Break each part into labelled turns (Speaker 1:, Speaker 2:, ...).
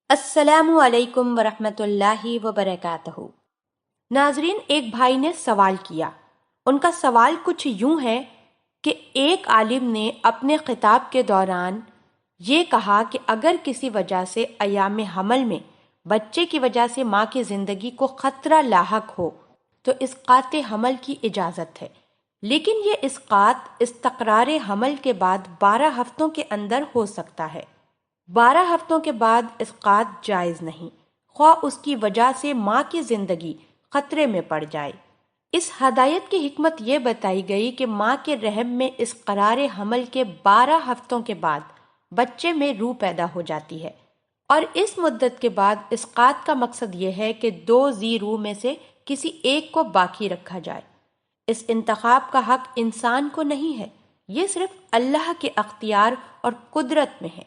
Speaker 1: السلام علیکم ورحمۃ اللہ وبرکاتہ۔ ناظرین، ایک بھائی نے سوال کیا۔ ان کا سوال کچھ یوں ہے کہ ایک عالم نے اپنے خطاب کے دوران یہ کہا کہ اگر کسی وجہ سے ایام حمل میں بچے کی وجہ سے ماں کی زندگی کو خطرہ لاحق ہو تو اسقاط حمل کی اجازت ہے، لیکن یہ اسقاط استقرار حمل کے بعد 12 ہفتوں کے اندر ہو سکتا ہے۔ 12 ہفتوں کے بعد اسقاط جائز نہیں، خواہ اس کی وجہ سے ماں کی زندگی خطرے میں پڑ جائے۔ اس ہدایت کی حکمت یہ بتائی گئی کہ ماں کے رحم میں اس قرار حمل کے 12 ہفتوں کے بعد بچے میں روح پیدا ہو جاتی ہے، اور اس مدت کے بعد اسقاط کا مقصد یہ ہے کہ 2 ذی روح میں سے کسی ایک کو باقی رکھا جائے۔ اس انتخاب کا حق انسان کو نہیں ہے، یہ صرف اللہ کے اختیار اور قدرت میں ہے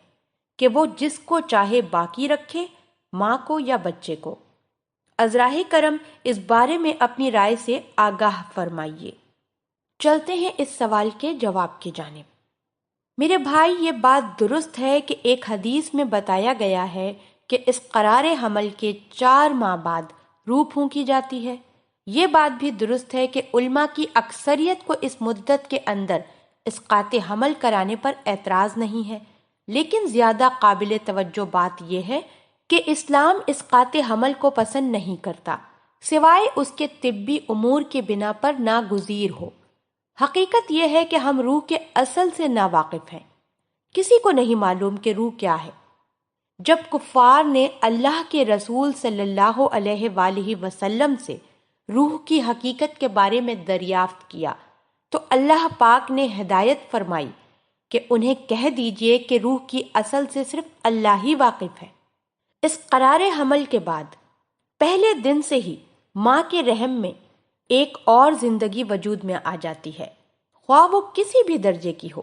Speaker 1: کہ وہ جس کو چاہے باقی رکھے، ماں کو یا بچے کو۔ ازراہ کرم اس بارے میں اپنی رائے سے آگاہ فرمائیے۔ چلتے ہیں اس سوال کے جواب کی جانب۔ میرے بھائی، یہ بات درست ہے کہ ایک حدیث میں بتایا گیا ہے کہ اس قرار حمل کے 4 ماہ بعد روح پھونکی جاتی ہے۔ یہ بات بھی درست ہے کہ علماء کی اکثریت کو اس مدت کے اندر اسقاط حمل کرانے پر اعتراض نہیں ہے، لیکن زیادہ قابل توجہ بات یہ ہے کہ اسلام اسقاط حمل کو پسند نہیں کرتا، سوائے اس کے طبی امور کے بنا پر ناگزیر ہو۔ حقیقت یہ ہے کہ ہم روح کے اصل سے ناواقف ہیں، کسی کو نہیں معلوم کہ روح کیا ہے۔ جب کفار نے اللہ کے رسول صلی اللہ علیہ وآلہ وسلم سے روح کی حقیقت کے بارے میں دریافت کیا تو اللہ پاک نے ہدایت فرمائی کہ انہیں کہہ دیجئے کہ روح کی اصل سے صرف اللہ ہی واقف ہے۔ اس قرار حمل کے بعد پہلے دن سے ہی ماں کے رحم میں ایک اور زندگی وجود میں آ جاتی ہے، خواہ وہ کسی بھی درجے کی ہو۔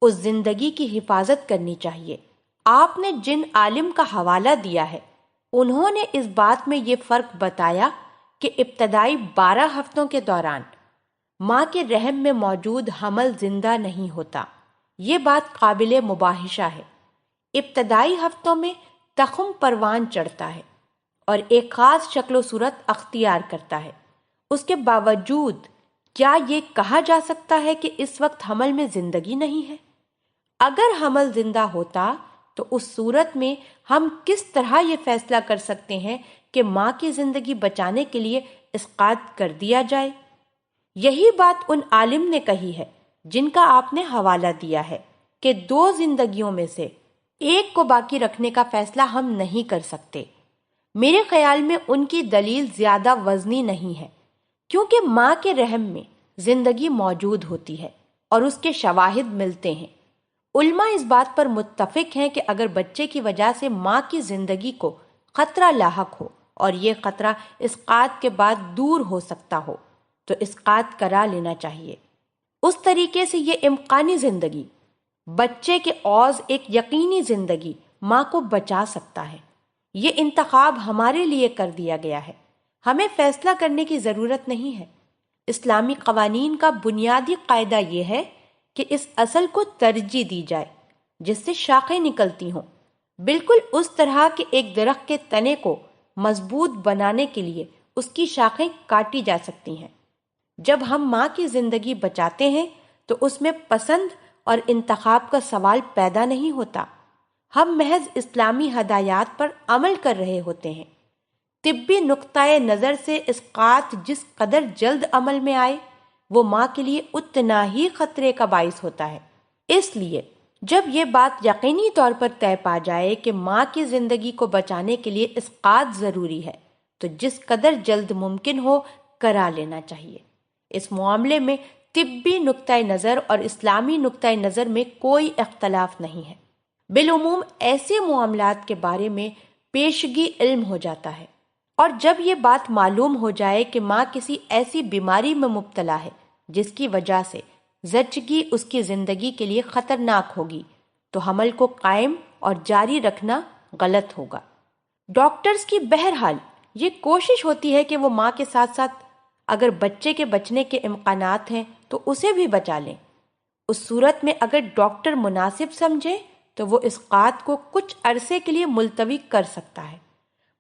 Speaker 1: اس زندگی کی حفاظت کرنی چاہیے۔ آپ نے جن عالم کا حوالہ دیا ہے، انہوں نے اس بات میں یہ فرق بتایا کہ ابتدائی 12 ہفتوں کے دوران ماں کے رحم میں موجود حمل زندہ نہیں ہوتا۔ یہ بات قابل مباحثہ ہے۔ ابتدائی ہفتوں میں تخم پروان چڑھتا ہے اور ایک خاص شکل و صورت اختیار کرتا ہے۔ اس کے باوجود کیا یہ کہا جا سکتا ہے کہ اس وقت حمل میں زندگی نہیں ہے؟ اگر حمل زندہ ہوتا تو اس صورت میں ہم کس طرح یہ فیصلہ کر سکتے ہیں کہ ماں کی زندگی بچانے کے لیے اسقاط کر دیا جائے؟ یہی بات ان عالم نے کہی ہے جن کا آپ نے حوالہ دیا ہے کہ 2 زندگیوں میں سے ایک کو باقی رکھنے کا فیصلہ ہم نہیں کر سکتے۔ میرے خیال میں ان کی دلیل زیادہ وزنی نہیں ہے، کیونکہ ماں کے رحم میں زندگی موجود ہوتی ہے اور اس کے شواہد ملتے ہیں۔ علماء اس بات پر متفق ہیں کہ اگر بچے کی وجہ سے ماں کی زندگی کو خطرہ لاحق ہو اور یہ خطرہ اسقاط کے بعد دور ہو سکتا ہو تو اسقاط کرا لینا چاہیے۔ اس طریقے سے یہ امکانی زندگی، بچے کے عوض ایک یقینی زندگی ماں کو بچا سکتا ہے۔ یہ انتخاب ہمارے لیے کر دیا گیا ہے، ہمیں فیصلہ کرنے کی ضرورت نہیں ہے۔ اسلامی قوانین کا بنیادی قاعدہ یہ ہے کہ اس اصل کو ترجیح دی جائے جس سے شاخیں نکلتی ہوں، بالکل اس طرح کہ ایک درخت کے تنے کو مضبوط بنانے کے لیے اس کی شاخیں کاٹی جا سکتی ہیں۔ جب ہم ماں کی زندگی بچاتے ہیں تو اس میں پسند اور انتخاب کا سوال پیدا نہیں ہوتا، ہم محض اسلامی ہدایات پر عمل کر رہے ہوتے ہیں۔ طبی نقطۂ نظر سے اسقاط جس قدر جلد عمل میں آئے وہ ماں کے لیے اتنا ہی خطرے کا باعث ہوتا ہے۔ اس لیے جب یہ بات یقینی طور پر طے پا جائے کہ ماں کی زندگی کو بچانے کے لیے اسقاط ضروری ہے تو جس قدر جلد ممکن ہو کرا لینا چاہیے۔ اس معاملے میں طبی نقطۂ نظر اور اسلامی نقطۂ نظر میں کوئی اختلاف نہیں ہے۔ بالعموم ایسے معاملات کے بارے میں پیشگی علم ہو جاتا ہے، اور جب یہ بات معلوم ہو جائے کہ ماں کسی ایسی بیماری میں مبتلا ہے جس کی وجہ سے زچگی اس کی زندگی کے لیے خطرناک ہوگی تو حمل کو قائم اور جاری رکھنا غلط ہوگا۔ ڈاکٹرز کی بہرحال یہ کوشش ہوتی ہے کہ وہ ماں کے ساتھ ساتھ اگر بچے کے بچنے کے امکانات ہیں تو اسے بھی بچا لیں۔ اس صورت میں اگر ڈاکٹر مناسب سمجھے تو وہ اسقاط کو کچھ عرصے کے لیے ملتوی کر سکتا ہے،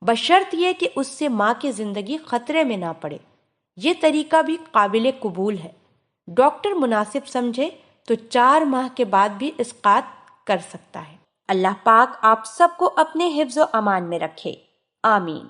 Speaker 1: بشرط یہ کہ اس سے ماں کی زندگی خطرے میں نہ پڑے۔ یہ طریقہ بھی قابل قبول ہے۔ ڈاکٹر مناسب سمجھے تو 4 ماہ کے بعد بھی اسقاط کر سکتا ہے۔ اللہ پاک آپ سب کو اپنے حفظ و امان میں رکھے، آمین۔